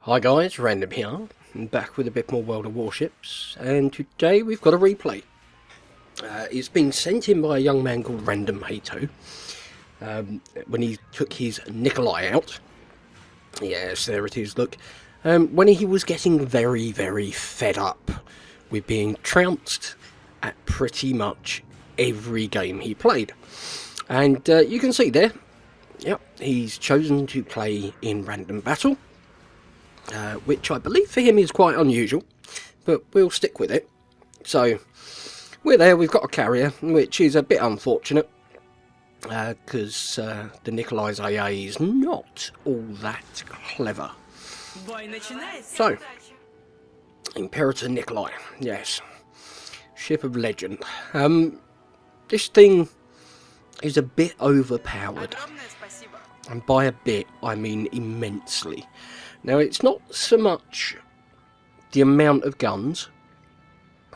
Hi guys, Random here, I'm back with a bit more World of Warships, and today we've got a replay. It's been sent in by a young man called randomhato when he took his Nikolai out. Yes, there it is, look. When he was getting very, very fed up with being trounced at pretty much every game he played. And you can see there, yep, he's chosen to play in random battle. Which I believe for him is quite unusual, but we'll stick with it. So, we're there, we've got a carrier, which is a bit unfortunate, because the Nikolai's AA is not all that clever. So, Imperator Nikolai, yes, ship of legend. This thing is a bit overpowered, and by a bit I mean immensely. Now, it's not so much the amount of guns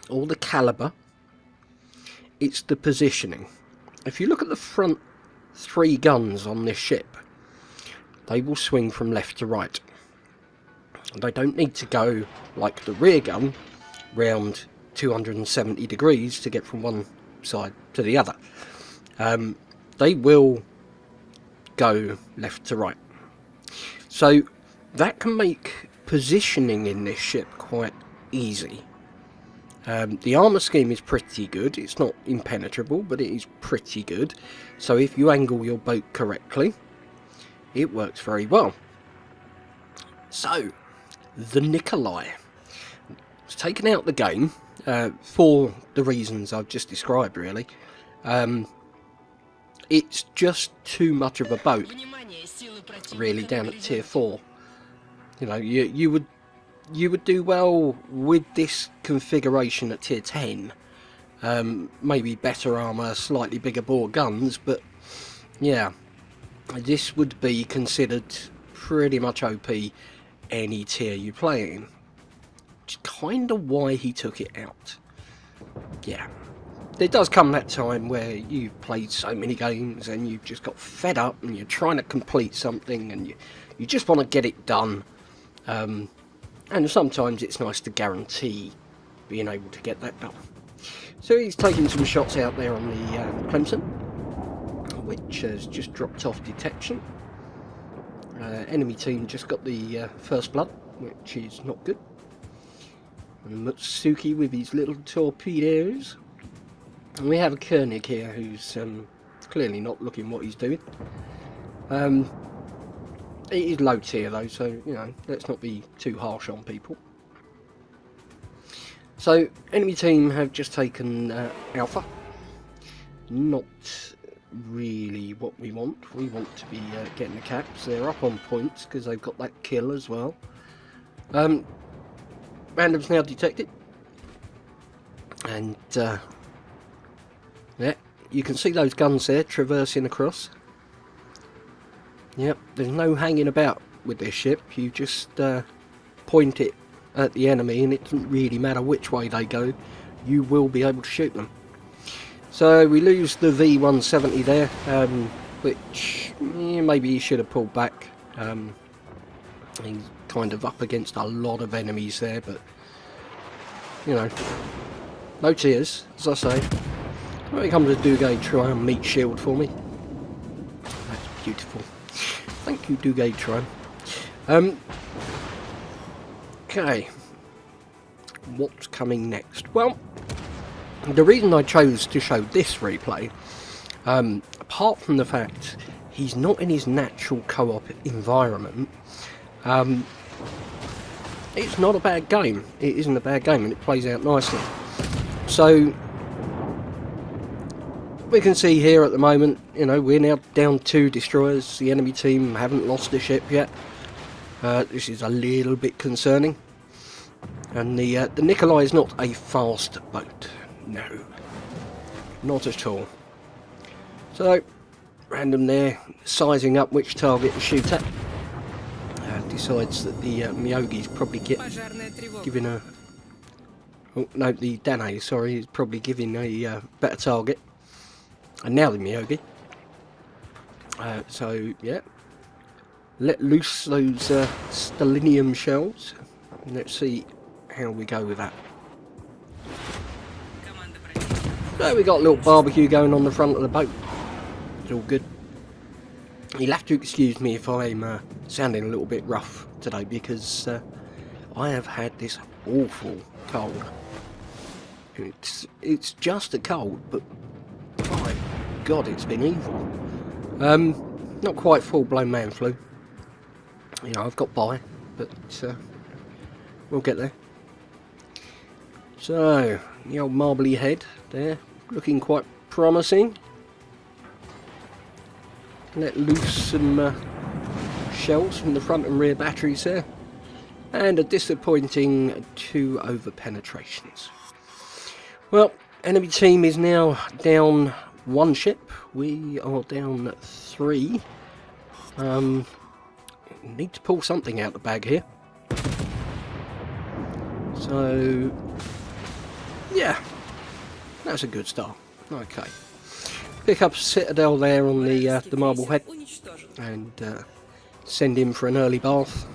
or the caliber, it's the positioning. If you look at the front 3 guns on this ship, they will swing from left to right. They don't need to go like the rear gun round 270 degrees to get from one side to the other. They will go left to right. So that can make positioning in this ship quite easy. The armour scheme is pretty good. It's not impenetrable, but it is pretty good. So if you angle your boat correctly, it works very well. So, the Nikolai was taken out the game for the reasons I've just described, really. It's just too much of a boat, really, down at tier 4. You know, you would do well with this configuration at tier 10. Maybe better armour, slightly bigger bore guns, but yeah, this would be considered pretty much OP any tier you play in. Which is kind of why he took it out. Yeah. There does come that time where you've played so many games and you've just got fed up and you're trying to complete something and you just want to get it done. And sometimes it's nice to guarantee being able to get that done. So he's taking some shots out there on the Clemson, which has just dropped off detection. Enemy team just got the first blood, which is not good. And Mutsuki with his little torpedoes. And we have a Koenig here who's clearly not looking what he's doing. It is low tier though, so, you know, let's not be too harsh on people. So, enemy team have just taken Alpha. Not really what we want. We want to be getting the caps. They're up on points because they've got that kill as well. Random's now detected. And, yeah, you can see those guns there traversing across. Yep, there's no hanging about with this ship. You just point it at the enemy and it doesn't really matter which way they go, you will be able to shoot them. So we lose the V170 there, which maybe he should have pulled back. He's kind of up against a lot of enemies there, but you know, no tears, as I say. When it comes to Duguay, try and meet shield for me. That's beautiful. Thank you, Duguay Tron. Okay. What's coming next? Well, the reason I chose to show this replay, apart from the fact he's not in his natural co-op environment, it's not a bad game. It isn't a bad game and it plays out nicely. So, we can see here at the moment, you know, we're now down 2 destroyers. The enemy team haven't lost a ship yet. This is a little bit concerning. And the Nikolai is not a fast boat. No. Not at all. So, Random there, sizing up which target to shoot at. Decides that the Miyogi's probably giving a... Oh, no, the Danae, sorry, is probably giving a better target. And now the Miyogi. So, yeah. let loose those stellinium shells. Let's see how we go with that. So we got a little barbecue going on the front of the boat. It's all good. You'll have to excuse me if I'm sounding a little bit rough today, because I have had this awful cold. It's just a cold, but my God, it's been evil. Not quite full-blown man flu. You know, I've got by, but we'll get there. So, the old marbly head there, looking quite promising. Let loose some shells from the front and rear batteries there. And a disappointing 2 over penetrations. Well, enemy team is now down 1 ship. We are down 3. Need to pull something out the bag here. So, yeah, that's a good start. Okay, pick up Citadel there on the Marblehead and send him for an early bath.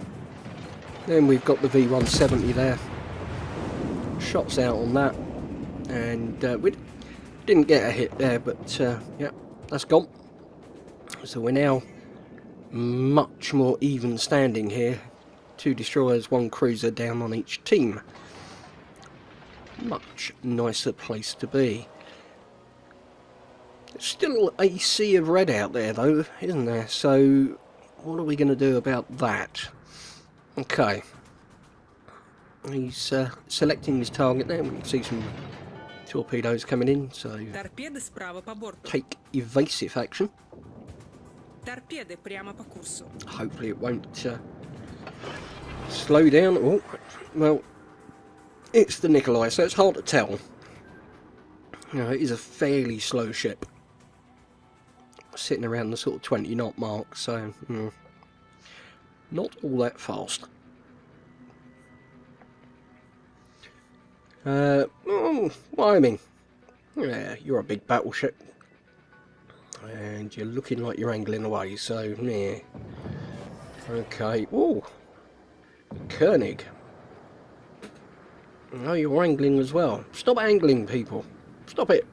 Then we've got the V170 there. Shots out on that, and we didn't get a hit there, but yeah, that's gone. So we're now much more even standing here. 2 destroyers, 1 cruiser down on each team. Much nicer place to be. There's still a sea of red out there though, isn't there? So what are we going to do about that? Okay. He's selecting his target there. We can see some torpedoes coming in, so take evasive action. Hopefully it won't slow down. Oh, well, it's the Nikolai, so it's hard to tell. You know, it is a fairly slow ship, sitting around the sort of 20 knot mark, so not all that fast. Oh, Wyoming. Yeah, you're a big battleship. And you're looking like you're angling away, so, yeah. Okay, ooh. Koenig. Oh, you're angling as well. Stop angling, people. Stop it.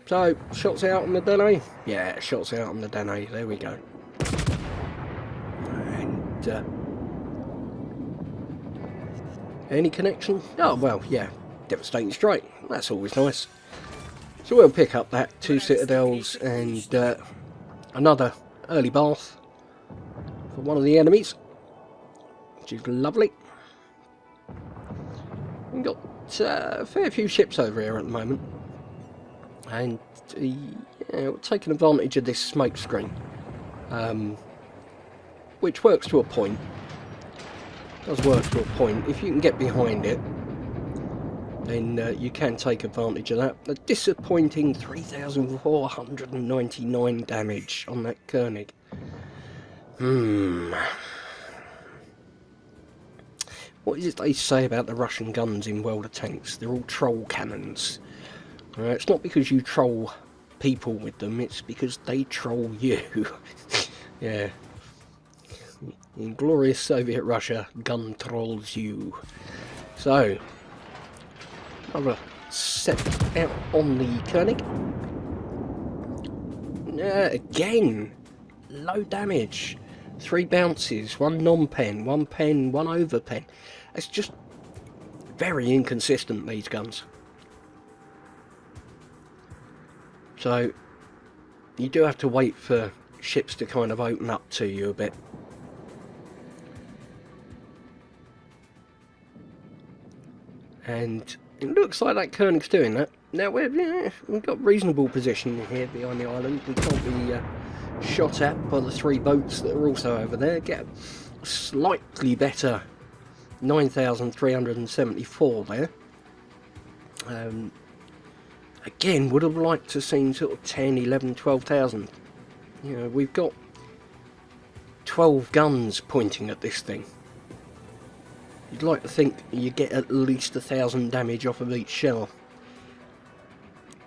So, shots out on the Dene? Yeah, shots out on the Dene. There we go. And, any connection? Oh, well, yeah. Devastating strike. That's always nice. So we'll pick up that 2 Citadels and another early bath for one of the enemies, which is lovely. We've got a fair few ships over here at the moment, and yeah, we're taking advantage of this smoke screen, which works to a point. Does work to a point. If you can get behind it, then you can take advantage of that. A disappointing 3,499 damage on that Koenig. What is it they say about the Russian guns in World of Tanks? They're all troll cannons. It's not because you troll people with them, it's because they troll you. Yeah. In glorious Soviet Russia, gun trolls you. So, another set out on the Koenig. Again, low damage. 3 bounces, 1 non-pen, 1 pen, 1 over pen. It's just very inconsistent, these guns. So, you do have to wait for ships to kind of open up to you a bit. And it looks like that Koenig's doing that. Now we've got reasonable position here behind the island. We can't be shot at by the 3 boats that are also over there. Get a slightly better 9,374 there. Again, would have liked to seen sort of 10, 11, 12,000. You know, we've got 12 guns pointing at this thing. You'd like to think you get at least 1,000 damage off of each shell.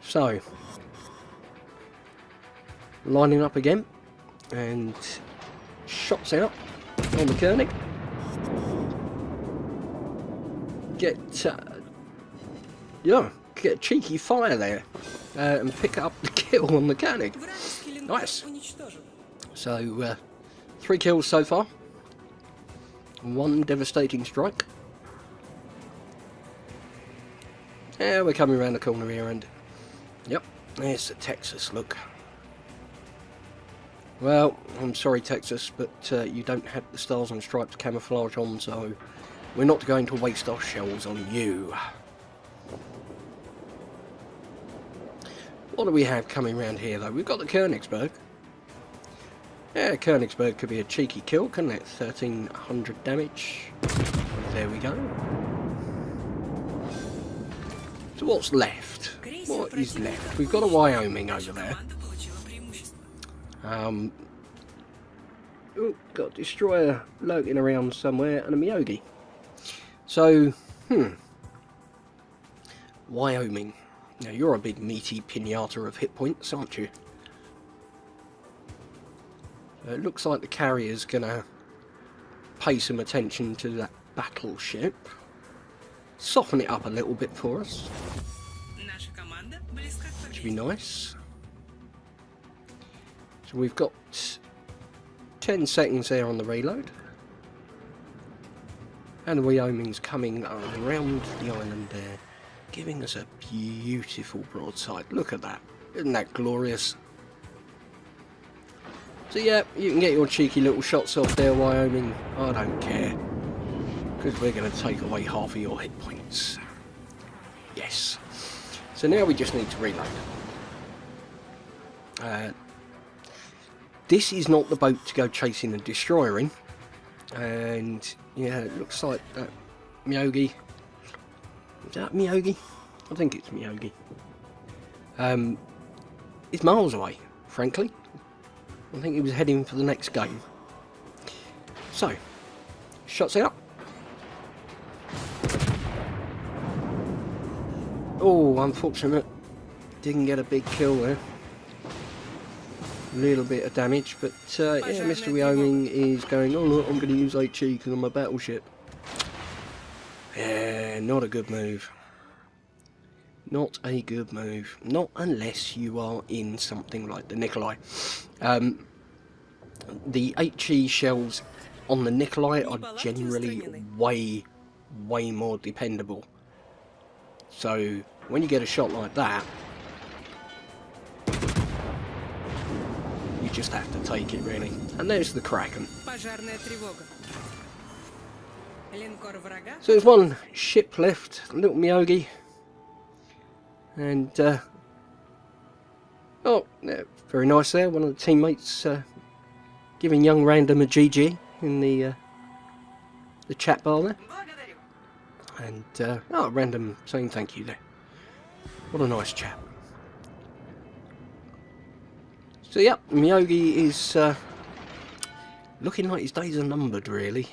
So, lining up again, and shots out on the Koenig. Get get a cheeky fire there and pick up the kill on the Koenig. Nice. So 3 kills so far, 1 devastating strike. Yeah, we're coming around the corner here, and yep, there's the Texas look. Well, I'm sorry Texas, but you don't have the Stars and Stripes camouflage on, so we're not going to waste our shells on you. What do we have coming around here though? We've got the Königsberg. Yeah, Königsberg could be a cheeky kill, couldn't it? 1300 damage. There we go. So what's left? What is left? We've got a Wyoming over there. Oh, got a destroyer lurking around somewhere and a Myogi. So, Wyoming. Now you're a big meaty pinata of hit points, aren't you? It looks like the carrier's gonna pay some attention to that battleship. Soften it up a little bit for us. Should be nice. So we've got 10 seconds there on the reload. And the Wyoming's coming around the island there, giving us a beautiful broadside. Look at that. Isn't that glorious? So yeah, you can get your cheeky little shots off there, Wyoming. I don't care, because we're going to take away half of your hit points. Yes. So now we just need to reload. This is not the boat to go chasing a destroyer in. And yeah, it looks like that Myogi. Is that Myogi? I think it's Myogi. It's miles away, frankly. I think he was heading for the next game. So, shots out. Oh, unfortunate. Didn't get a big kill there. A little bit of damage, but yeah, Mr. Wyoming is going, oh look, I'm going to use HE because I'm a battleship. Yeah, not a good move. Not a good move. Not unless you are in something like the Nikolai. The HE shells on the Nikolai are generally way more dependable. So when you get a shot like that, you just have to take it really. And there's the Kraken. So there's one ship left, little Myogi. And oh, yeah, very nice there. One of the teammates giving young Random a GG in the chat bar there. And oh, Random saying thank you there. What a nice chap. So yeah, Myogi is looking like his days are numbered really.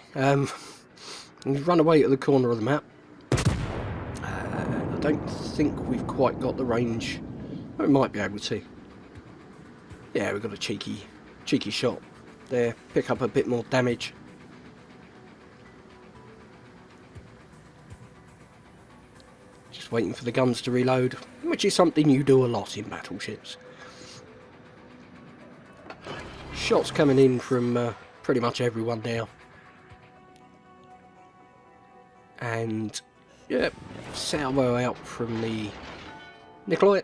He's run away to the corner of the map. I don't think we've quite got the range. We might be able to. Yeah, we've got a cheeky shot there. Pick up a bit more damage. Just waiting for the guns to reload, which is something you do a lot in battleships. Shots coming in from pretty much everyone now. And yeah, salvo out from the Nikolai,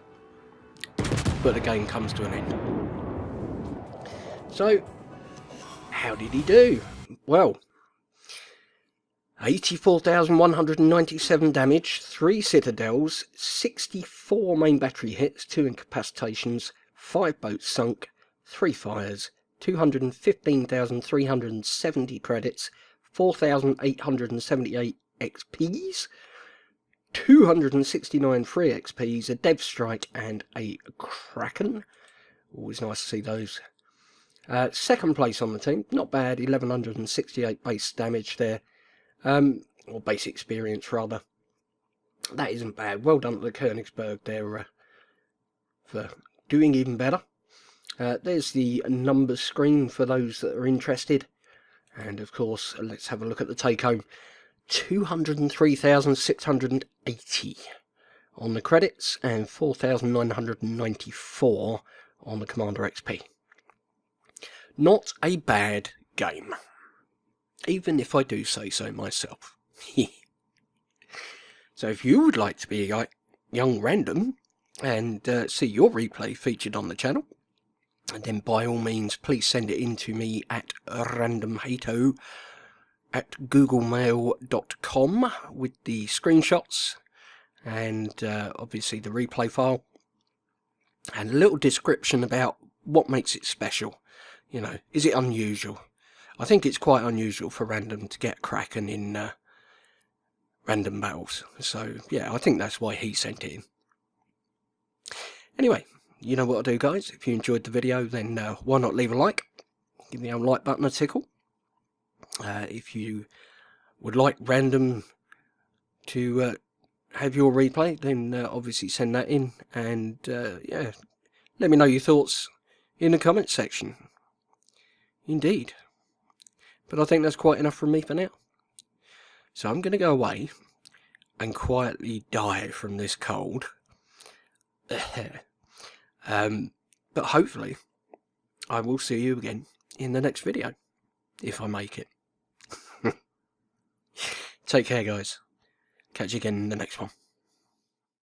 but the game comes to an end. So, how did he do? Well, 84,197 damage, 3 citadels, 64 main battery hits, 2 incapacitations, 5 boats sunk, 3 fires, 215,370 credits, 4,878 XPs, 269 free XPs, a dev strike and a Kraken. Always nice to see those. Second place on the team, not bad, 1,168 base damage there, or base experience rather. That isn't bad. Well done to the Königsberg there for doing even better. There's the number screen for those that are interested. And of course, let's have a look at the take home. 203,680 on the credits and 4,994 on the Commander XP. Not a bad game, even if I do say so myself. So if you would like to be a young random and see your replay featured on the channel, and then by all means please send it in to me at randomhato at googlemail.com with the screenshots and obviously the replay file and a little description about what makes it special. You know, is it unusual? I think it's quite unusual for random to get Kraken in random battles. So yeah, I think that's why he sent it in. Anyway, you know what I'll do, guys. If you enjoyed the video, then why not leave a like? Give the old like button a tickle. If you would like random to have your replay, then obviously send that in. And yeah, let me know your thoughts in the comment section. Indeed. But I think that's quite enough from me for now. So I'm going to go away and quietly die from this cold. But hopefully I will see you again in the next video, if I make it. Take care, guys. Catch you again in the next one.